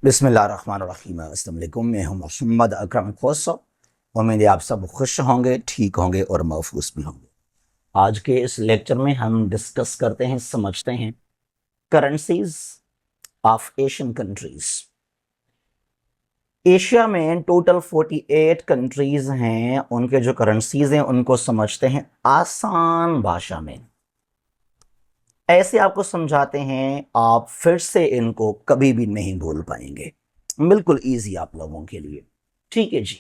बिस्मिल्लाहिर्रहमानिर्रहीम। अस्सलाम वालेकुम। मैं हूं मोहम्मद अकरम खोसो। उम्मीद है आप सब खुश होंगे, ठीक होंगे और महफूज भी होंगे। आज के इस लेक्चर में हम डिस्कस करते हैं, समझते हैं currencies of Asian countries. Asia में टोटल 48 कंट्रीज हैं। उनके जो करेंसीज हैं उनको समझते हैं आसान भाषा में। ऐसे आपको समझाते हैं, आप फिर से इनको कभी भी नहीं भूल पाएंगे। बिल्कुल इजी आप लोगों के लिए, ठीक है जी।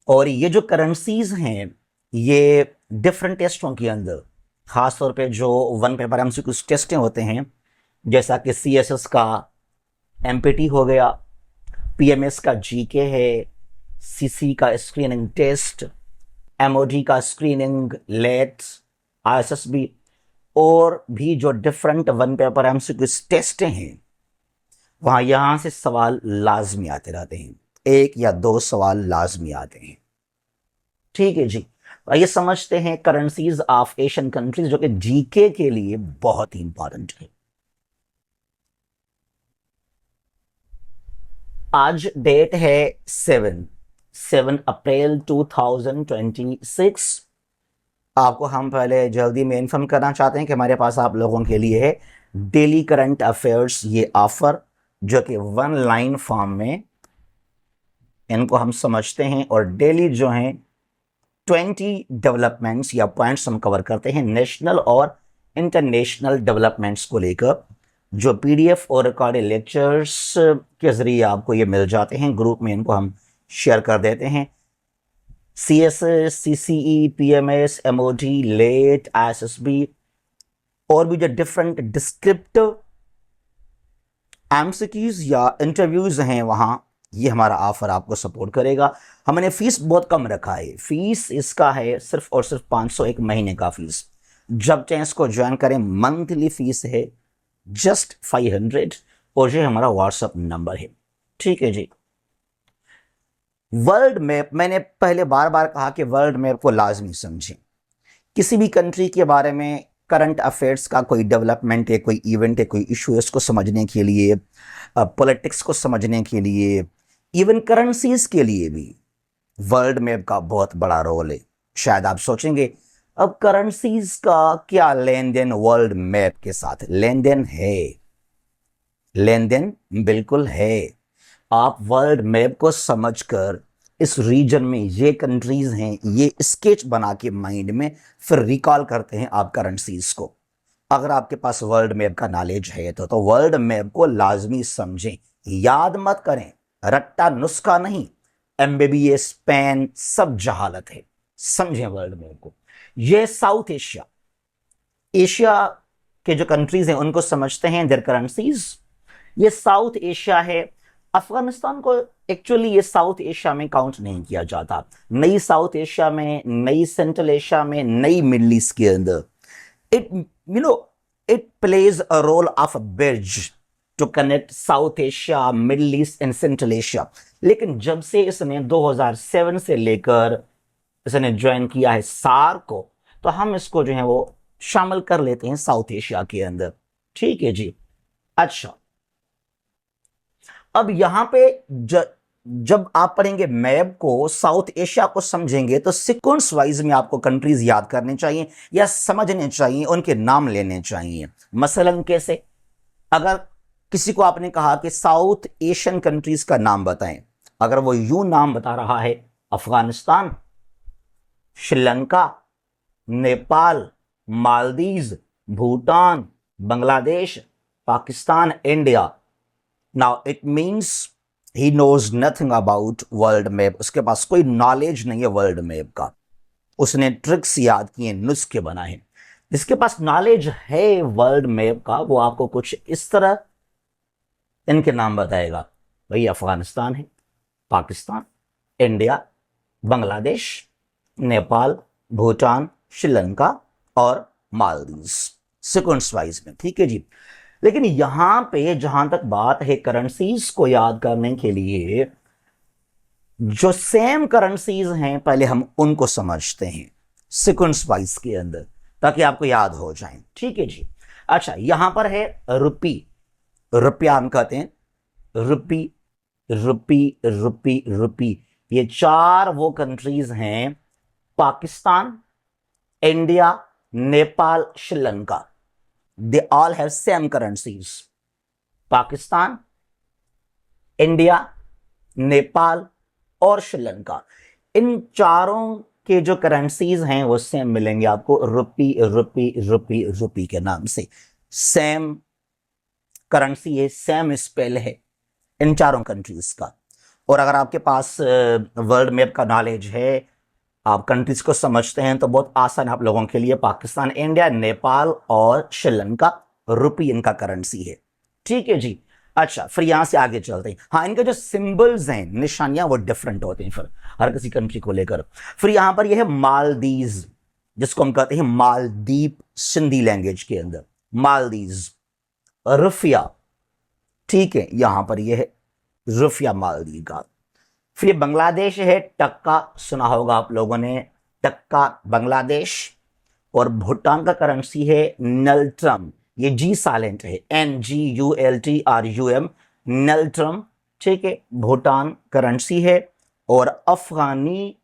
और ये जो करेंसीज हैं ये डिफरेंट टेस्टों के अंदर, खासतौर पे जो वन पेपर एमसीक्यू टेस्टें होते हैं, जैसा कि सीएसएस का एमपीटी हो गया, पीएमएस का जीके है, सीसी का स्क्रीनिंग टेस्ट, एमओडी का स्क्रीनिंग, लेट्स, आईएसएसबी और भी जो डिफरेंट वन पेपर एमसीक्यू टेस्टें हैं, वहां यहां से सवाल लाजमी आते रहते हैं। एक या दो सवाल लाजमी आते हैं, ठीक है जी। आइए समझते हैं करेंसीज ऑफ एशियन कंट्रीज, जो कि जीके के लिए बहुत ही इंपॉर्टेंट है। आज डेट है 7 अप्रैल 2026। आपको हम पहले जल्दी में इन्फॉर्म करना चाहते हैं कि हमारे पास आप लोगों के लिए है डेली करंट अफेयर्स ये ऑफर, जो कि वन लाइन फॉर्म में इनको हम समझते हैं और डेली जो हैं 20 डेवलपमेंट्स या पॉइंट्स हम कवर करते हैं नेशनल और इंटरनेशनल डेवलपमेंट्स को लेकर, जो पीडीएफ और रिकॉर्डेड लेक्चर्स के जरिए आपको ये मिल जाते हैं। ग्रुप में इनको हम शेयर कर देते हैं। सीएसएस, सीसीई, पीएमएस, एमओडी, लेट, आईएसएसबी और भी जो डिफरेंट डिस्क्रिप्टिव एमसीक्यूज या इंटरव्यूज हैं, वहां ये हमारा ऑफर आपको सपोर्ट करेगा। हमने फीस बहुत कम रखा है। फीस इसका है सिर्फ और सिर्फ 500 एक महीने का फीस। जब चाहे इसको ज्वाइन करें, मंथली फीस है जस्ट 500 और ये हमारा व्हाट्सएप नंबर है, ठीक है जी। वर्ल्ड मैप, मैंने पहले बार बार कहा कि वर्ल्ड मैप को लाजमी समझें। किसी भी कंट्री के बारे में, करंट अफेयर्स का कोई डेवलपमेंट है, कोई इवेंट है, कोई इशू है, उसको समझने के लिए, पॉलिटिक्स को समझने के लिए, इवन करेंसीज के लिए भी वर्ल्ड मैप का बहुत बड़ा रोल है। शायद आप सोचेंगे अब करेंसीज का क्या लेन देन वर्ल्ड मैप के साथ? लेन देन है, लेन देन बिल्कुल है। आप वर्ल्ड मैप को समझकर इस रीजन में ये कंट्रीज हैं, ये स्केच बना के माइंड में फिर रिकॉल करते हैं आप करेंसीज को। अगर आपके पास वर्ल्ड मैप का नॉलेज है तो वर्ल्ड मैप को लाजमी समझें, याद मत करें, रट्टा नुस्खा नहीं। एमबीबीएस पेन सब जहालत है, समझें वर्ल्ड मैप को। ये साउथ एशिया, एशिया के जो कंट्रीज हैं उनको समझते हैं देयर करेंसीज। ये साउथ एशिया है। अफगानिस्तान को एक्चुअली ये साउथ एशिया में काउंट नहीं किया जाता। नई साउथ एशिया में, नई सेंट्रल एशिया में, नई मिडल ईस्ट के अंदर it plays a role of a bridge to connect South Asia, Middle East and Central Asia। लेकिन जब से इसने 2007 से लेकर इसने ज्वाइन किया है सार्क को, तो हम इसको जो है वो शामिल कर लेते हैं साउथ एशिया के अंदर, ठीक है जी। अच्छा, अब यहां पे जब आप पढ़ेंगे मैप को, साउथ एशिया को समझेंगे तो सीक्वेंस वाइज में आपको कंट्रीज याद करने चाहिए या समझने चाहिए, उनके नाम लेने चाहिए। मसलन कैसे? अगर किसी को आपने कहा कि साउथ एशियन कंट्रीज का नाम बताएं, अगर वो यूं नाम बता रहा है, Afghanistan, Sri Lanka, Nepal, Maldives, Bhutan, Bangladesh, Pakistan, India, now it means he knows nothing about world map. उसके पास कोई नॉलेज नहीं है वर्ल्ड मैप का। उसने ट्रिक्स याद किए, नुस्खे बनाए। जिसके पास नॉलेज है वर्ल्ड मैप का, वो आपको कुछ इस तरह इनके नाम बताएगा। भाई अफगानिस्तान है, पाकिस्तान, इंडिया, बांग्लादेश, नेपाल, भूटान, श्रीलंका और मालदीव, सीक्वेंस वाइज में, ठीक है जी। लेकिन यहां पे जहां तक बात है करेंसीज को याद करने के लिए, जो सेम करेंसीज हैं पहले हम उनको समझते हैं सीक्वेंस वाइज के अंदर, ताकि आपको याद हो जाए, ठीक है जी। अच्छा, यहां पर है रुपी, रुपया हम कहते हैं। रुपी, रुपी, रुपी, रुपी। ये चार वो कंट्रीज हैं, Pakistan, India, Nepal, Sri Lanka. They all have same currencies. Pakistan, India, Nepal और श्रीलंका, इन चारों के जो करेंसीज हैं वो सेम मिलेंगे आपको, रुपी, रुपी, रुपी, रुपी के नाम से। सेम करेंसी है, सेम स्पेल है इन चारों कंट्रीज का। और अगर आपके पास वर्ल्ड मैप का नॉलेज है, आप कंट्रीज को समझते हैं, तो बहुत आसान आप लोगों के लिए। पाकिस्तान, इंडिया, नेपाल और श्रीलंका, रुपी इनका करेंसी है। ठीक है जी। अच्छा, फिर यहां से आगे चलते हैं। हाँ, इनके जो सिंबल्स हैं, निशानियां, वो डिफरेंट होते हैं फिर हर किसी कंट्री को लेकर। फिर यहां पर यह है मालदीव, जिसको हम कहते हैं मालदीप सिंधी लैंग्वेज के अंदर, मालदीव। रुफिया, ठीक है, यहां पर यह है रुफिया मालदीव का। फिर ये बांग्लादेश है, टक्का सुना होगा आप लोगों ने, टक्का बांग्लादेश। और भूटान का करेंसी है नल्ट्रम, ये जी साइलेंट है, NGULTRUM, नल्ट्रम। ठीक है, भूटान करेंसी है। और अफगानी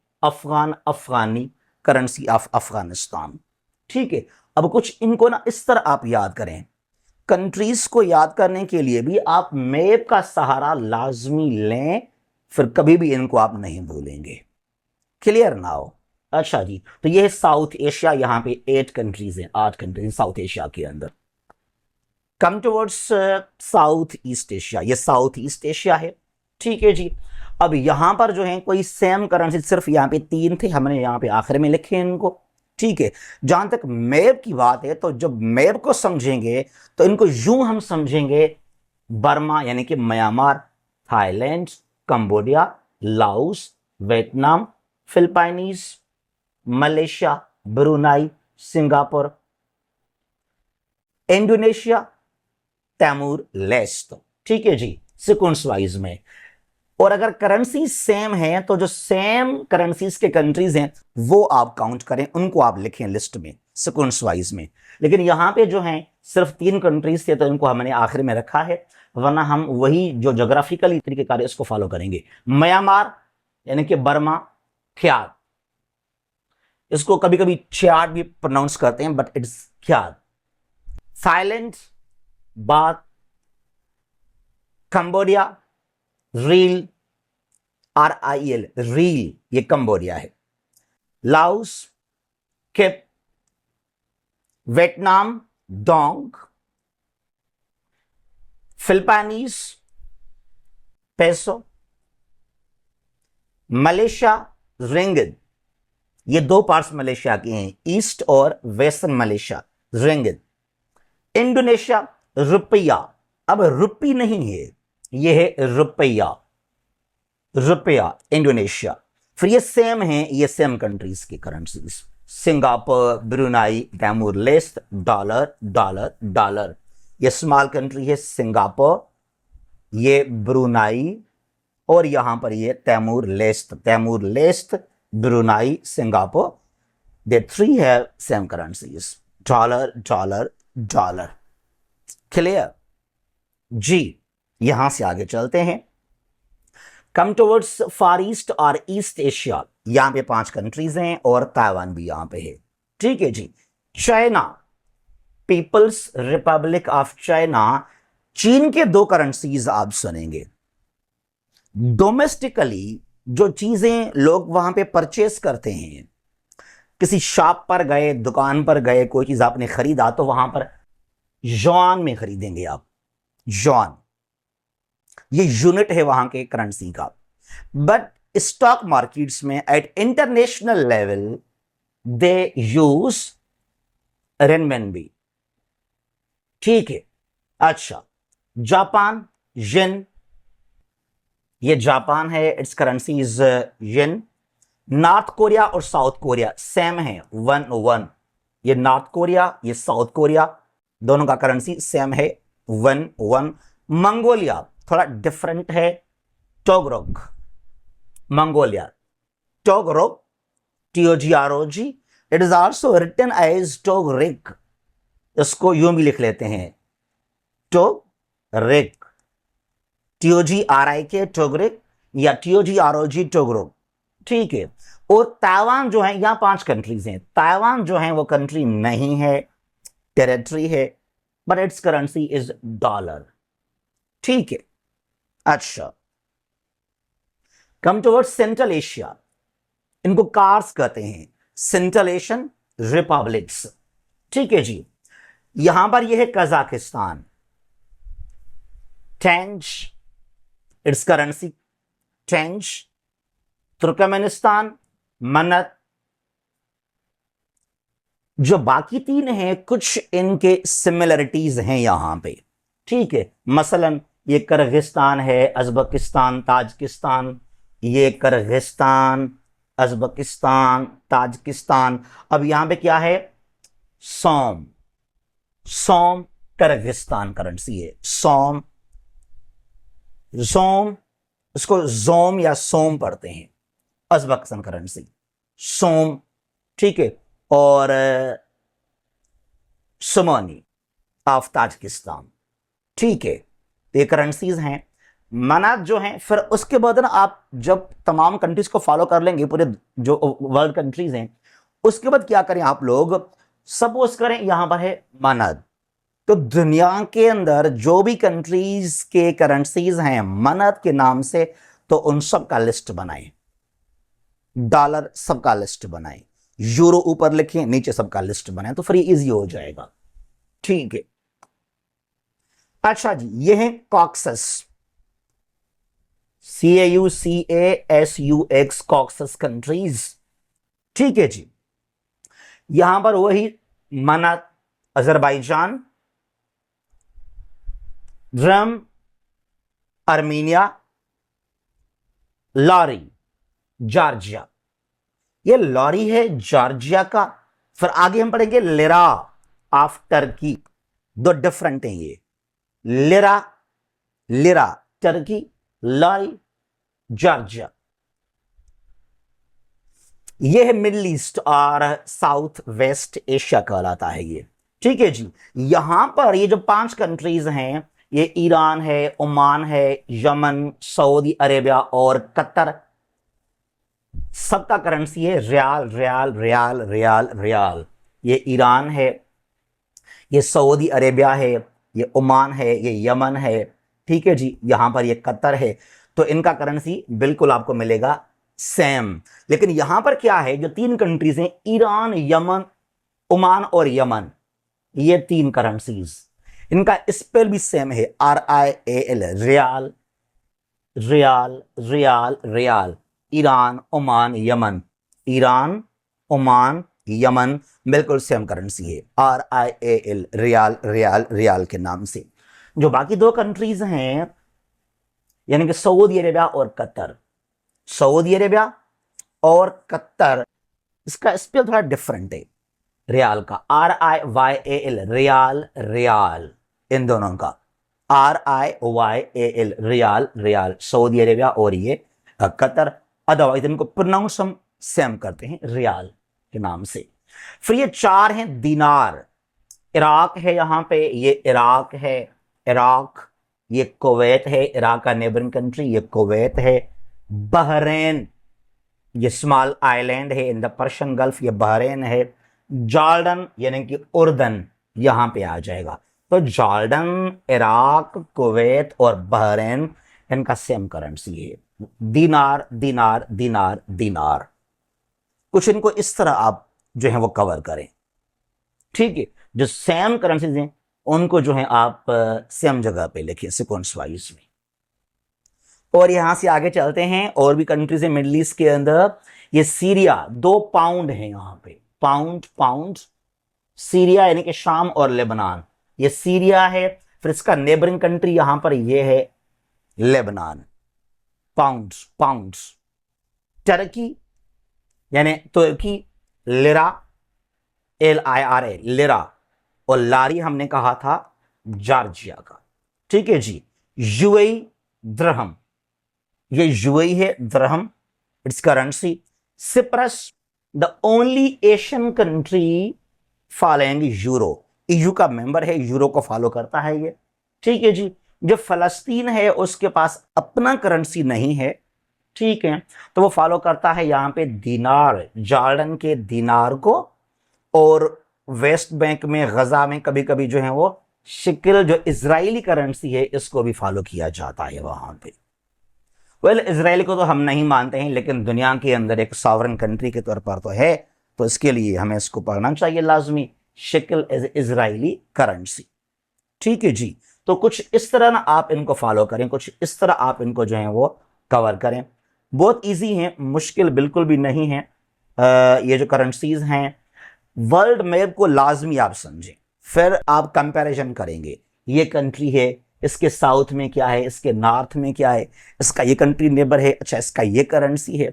करेंसी ऑफ अफगानिस्तान। ठीक है, अब कुछ इनको ना इस तरह आप याद करें। कंट्रीज को याद करने के लिए भी आप मैप का सहारा लाजमी लें, फिर कभी भी इनको आप नहीं भूलेंगे। क्लियर ना हो? अच्छा जी, तो ये है साउथ एशिया। यहां पे 8 कंट्रीज हैं, 8 कंट्रीज साउथ एशिया के अंदर। कम टुवर्ड्स साउथ ईस्ट एशिया, ये साउथ ईस्ट एशिया है। ठीक है जी। अब यहां पर जो है कोई सेम करेंसी, सिर्फ यहां पे 3 थे, हमने यहां पे आखिर में लिखे हैं इनको। ठीक है, जहां तक मैप की बात है, तो जब मैप को समझेंगे तो इनको यूं हम समझेंगे, बर्मा यानी कि Myanmar, Thailand, Cambodia, Laos, Vietnam, Philippines, Malaysia, Brunei, Singapore, Indonesia, Timor Leste. ठीक है जी, सीक्वेंस वाइज में। और अगर करेंसी सेम है तो जो सेम करेंसीज के कंट्रीज हैं वो आप काउंट करें, उनको आप लिखें लिस्ट में सीक्वेंस वाइज में। लेकिन यहां पे जो है सिर्फ 3 कंट्रीज थे, तो इनको हमने आखिर में रखा है, वरना हम वही जो जोग्राफिकली तरीकेकार इसको फॉलो करेंगे। म्यांमार यानी कि बर्मा, ख्याल, इसको कभी कभी ख्याल भी प्रोनाउंस करते हैं, but it's kyat. Thailand, baht, Cambodia, riel, RIL, riel, ये कंबोडिया है। Laos, kip, Vietnam, dong, Philippines, peso, Malaysia, ringgit. ये 2 पार्ट्स मलेशिया के हैं, ईस्ट और वेस्टर्न मलेशिया, रिंगिट। इंडोनेशिया, रुपया। अब रुपी नहीं है, यह है रुपया, रुपया इंडोनेशिया। फिर ये सेम है, ये सेम कंट्रीज की currencies, Singapore, Brunei, Timor Leste, dollar, dollar, dollar. ये स्मॉल कंट्री है सिंगापुर, ये ब्रुनाई, और यहां पर ये Timor Leste, Timor Leste, Brunei, Singapore. They 3 have same currencies, dollar, dollar, dollar. Clear जी। यहां से आगे चलते हैं। कम टुवर्ड्स फार ईस्ट और ईस्ट एशिया, यहां पे 5 कंट्रीज हैं और ताइवान भी यहां पे है। ठीक है जी। China, People's Republic of China, चीन के 2 करेंसीज आप सुनेंगे। डोमेस्टिकली जो चीजें लोग वहां पे परचेस करते हैं, किसी शॉप पर गए, दुकान पर गए, कोई चीज आपने खरीदा, तो वहां पर युआन में खरीदेंगे आप, युआन, ये यूनिट है वहां के करेंसी का। बट स्टॉक मार्केट्स में एट इंटरनेशनल लेवल दे यूज रेनमिनबी। ठीक है। अच्छा, जापान, येन, ये जापान है, it's currency is yen. North Korea और साउथ कोरिया सेम है, 1-1। ये नॉर्थ कोरिया, ये साउथ कोरिया, दोनों का करेंसी सेम है, 1-1। मंगोलिया थोड़ा डिफरेंट है, togrog, Mongolia, togrog, TOGROG। It is also written as togrik, इसको यूं भी लिख लेते हैं, टोगरिक। TOGRIK टोगरिक या TOGROG टोगरो, ठीक है। और ताइवान जो है, यहां 5 कंट्रीज हैं। ताइवान जो है वो कंट्री नहीं है, टेरिटरी है, but it's currency is dollar, ठीक है। अच्छा, कम टुवर्ड्स सेंट्रल एशिया, इनको कार्स कहते हैं, सेंट्रल एशियन रिपब्लिक्स, ठीक है जी। यहां पर यह है कजाकिस्तान, टेंज, इट्स करेंसी टेंज। तुर्कमेनिस्तान मन्नत। जो बाकी 3 हैं, कुछ इनके सिमिलरिटीज हैं यहां पे, ठीक है। मसलन ये किर्गिस्तान है, अज़बकिस्तान, ताजिकिस्तान, ये किर्गिस्तान, अज़बकिस्तान, ताजिकिस्तान। अब यहां पे क्या है, सोम, सोम किर्गिस्तान करेंसी है, सोम, जोम, इसको जोम या सोम पढ़ते हैं, अज़बकिस्तान करेंसी सोम, ठीक है। और सुमानी ऑफ ताजिकिस्तान, ठीक है। ये करेंसीज हैं। मनात जो हैं, फिर उसके बाद ना आप जब तमाम कंट्रीज को फॉलो कर लेंगे, पूरे जो वर्ल्ड कंट्रीज हैं, उसके बाद क्या करें आप लोग, सपोज करें यहां पर है मनात, तो दुनिया के अंदर जो भी कंट्रीज के करेंसीज हैं मनात के नाम से, तो उन सब का लिस्ट बनाएं, डॉलर सबका लिस्ट बनाएं, यूरो ऊपर लिखें, नीचे सबका लिस्ट बनाएं, तो फिर ये इजी हो जाएगा, ठीक है। अच्छा जी, ये है कॉक्सस, CAUCASUX, कॉक्सस कंट्रीज, ठीक है जी। यहां पर वही manat Azerbaijan, dram Armenia, lari Georgia. ये लॉरी है जॉर्जिया का। फिर आगे हम पढ़ेंगे लिरा ऑफ टर्की, 2 डिफरेंट हैं ये, lira, lira Turkey, lari Georgia. ये है मिडिल ईस्ट और साउथ वेस्ट एशिया कहलाता है ये, ठीक है जी। यहां पर ये जो 5 कंट्रीज हैं, ये ईरान है, ओमान है, यमन, सऊदी अरेबिया और कतर। सबका करेंसी है riyal, rial, rial, rial, riyal. ये ईरान है, ये सऊदी अरेबिया है, ये ओमान है, ये यमन है, ठीक है जी। यहां पर ये कतर है, तो इनका करेंसी बिल्कुल आपको मिलेगा सेम। लेकिन यहां पर क्या है, जो 3 कंट्रीज हैं, ईरान, यमन, ओमान और यमन, ये 3 करेंसीज, इनका स्पेल भी सेम है, RIAL, rial, rial, rial, rial. Iran, Oman, Yemen, Iran, Oman, Yemen, बिल्कुल सेम करेंसी है, RIAL, रियाल, रियाल, रियाल के नाम से। जो बाकी 2 कंट्रीज हैं, यानी कि सऊदी अरेबिया और कतर, सऊदी अरेबिया और कतर, इसका स्पेल थोड़ा डिफरेंट है रियाल का, RIYAL, रियाल, रियाल, इन दोनों का RIYAL, riyal, riyal, Saudi Arabia और ये कतर। अदरवाइज इनको प्रोनाउंस हम सेम करते हैं रियाल के नाम से। फिर ये 4 हैं दिनार, इराक है यहां पे, ये इराक है, इराक, ये कुवैत है, इराक का नेबरिंग कंट्री, ये कुवैत है। बहरेन, ये स्मॉल आइलैंड है इन द पर्शियन गल्फ, ये बहरेन है। जॉर्डन यानी कि उर्दन यहां पे आ जाएगा। तो जॉर्डन, इराक, कुवैत और बहरेन, इनका सेम करेंसी है, दिनार, दिनार, दिनार, दिनार। कुछ इनको इस तरह आप जो है वो कवर करें, ठीक है। जो सेम करेंसीज हैं उनको जो है आप सेम जगह पे लिखिए सीक्वेंस वाइज में। और यहां से आगे चलते हैं, और भी कंट्रीज है मिडिल ईस्ट के अंदर। ये सीरिया, 2 पाउंड है यहां पे, पाउंड, पाउंड। सीरिया यानी कि शाम और लेबनान, ये सीरिया है। फिर इसका नेबरिंग कंट्री यहां पर ये है लेबनान, पाउंड, पाउंड। टर्की यानी तुर्की, लिरा, LIRA, लिरा। और लारी हमने कहा था जॉर्जिया का, ठीक है जी। यूएई, द्रहम, ये यूएई है, dirham, it's currency. Cyprus, the only Asian country following euro, EU का मेंबर है, यूरो को फॉलो करता है ये, ठीक है जी। जो फ़लस्तीन है उसके पास अपना करेंसी नहीं है, ठीक है, तो वो फॉलो करता है यहाँ पे दीनार, जॉर्डन के दीनार को, और वेस्ट बैंक में, गजा में कभी कभी जो है वो शिकिल, जो इजरायली करेंसी है, इसको भी फॉलो किया जाता है वहां पे। वेल, इजराइल को तो हम नहीं मानते हैं, लेकिन दुनिया के अंदर एक सॉवरन कंट्री के तौर पर तो है, तो इसके लिए हमें इसको पढ़ना चाहिए लाजमी, शिकिल इज इजरायली करेंसी। ठीक है जी। तो कुछ इस तरह ना आप इनको फॉलो करें, कुछ इस तरह आप इनको जो है वो कवर करें। बहुत इजी है, मुश्किल बिल्कुल भी नहीं है। ये जो करेंसीज हैं, वर्ल्ड मैप को लाजमी आप समझें, फिर आप कंपैरिजन करेंगे, ये कंट्री है, इसके साउथ में क्या है, इसके नॉर्थ में क्या है, इसका ये कंट्री नेबर है, अच्छा इसका ये करेंसी है।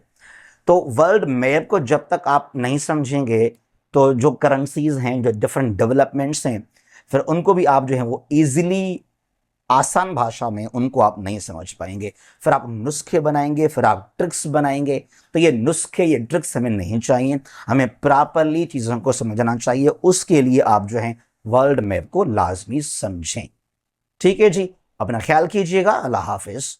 तो वर्ल्ड मैप को जब तक आप नहीं समझेंगे, तो जो करेंसीज हैं, जो डिफरेंट डेवलपमेंट्स हैं, फिर उनको भी आप जो है वो इजीली, आसान भाषा में उनको आप नहीं समझ पाएंगे। फिर आप नुस्खे बनाएंगे, फिर आप ट्रिक्स बनाएंगे, तो ये नुस्खे, ये ट्रिक्स हमें नहीं चाहिए, हमें प्रॉपरली चीज़ों को समझना चाहिए। उसके लिए आप जो है वर्ल्ड मैप को लाजमी समझें। ठीक है जी, अपना ख्याल कीजिएगा। अल्लाह हाफिज़।